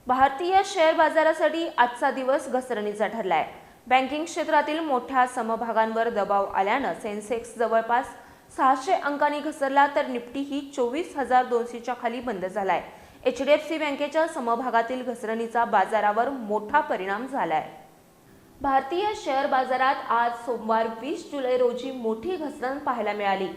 भारतीय शेअर बाजारासाठी आजचा दिवस घसरणीचा ठरलाय। बँकिंग क्षेत्रातील मोठ्या समभागांवर दबाव आल्यानं सेन्सेक्स जवळपास 600 अंकांनी घसरला, तर निफ्टी ही 24,200 च्या खाली बंद झालाय। एचडीएफसी बँकेच्या समभागातील घसरणीचा बाजारावर मोठा परिणाम झालाय। भारतीय शेअर बाजारात आज सोमवार 20 जुलै रोजी मोठी घसरण पाहायला मिळाली।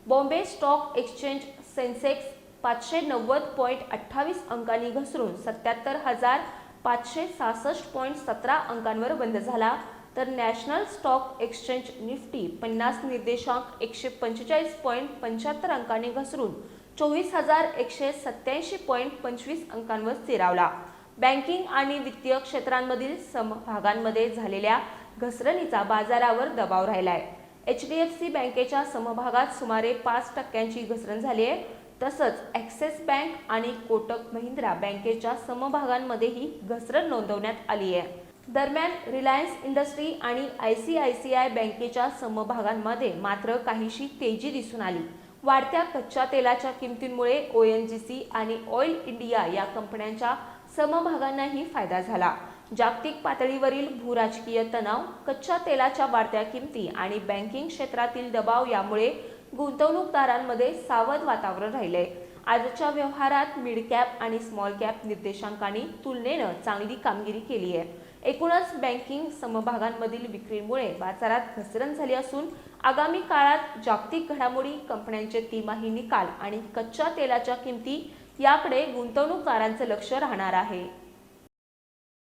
बॉम्बे स्टॉक एक्सचेंज सेन्सेक्स 590.28 अंकांनी घसरून 77,566.17 अंकांवर बंद झाला, तर नॅशनल स्टॉक एक्सचेंज निफ्टी 50 निर्देशांक 145.75 अंकांनी घसरून 24,187.25 अंकांवर स्थिरावला। बँकिंग आणि वित्तीय क्षेत्रांमधील समभागांमध्ये झालेल्या घसरणीचा बाजारावर दबाव राहिलाय। एचडीएफसी बँकेच्या समभागात सुमारे 5% घसरण झाली आहे, तसंच ॲक्सिस बँक आणि कोटक महिंद्रा बँकेच्या समभागांमध्येही घसरण नोंदवण्यात आली आहे। दरम्यान रिलायन्स इंडस्ट्री आणि आयसीआयसीआय बँकेच्या समभागांमध्ये मात्र काहीशी तेजी दिसून आली। वाढत्या कच्च्या तेलाच्या किमतींमुळे ओएनजीसी आणि ऑइल इंडिया या कंपन्यांच्या समभागांनाही फायदा झाला। जागतिक पातळीवरील भूराजकीय तणाव, कच्च्या तेलाच्या वाढत्या किमती आणि बँकिंग क्षेत्रातील दबाव यामुळे गुंतवणूकदारांमध्ये सावध वातावरण राहिले। आजच्या व्यवहारात मिड कॅप आणि स्मॉल कॅप निर्देशांकांनी तुलनेनं चांगली कामगिरी केली आहे। एकूणच बँकिंग समभागांमधील विक्रीमुळे बाजारात घसरण झाली असून आगामी काळात जागतिक घडामोडी, कंपन्यांचे तिमाही निकाल आणि कच्च्या तेलाच्या किमती याकडे गुंतवणूकदारांचं लक्ष राहणार आहे।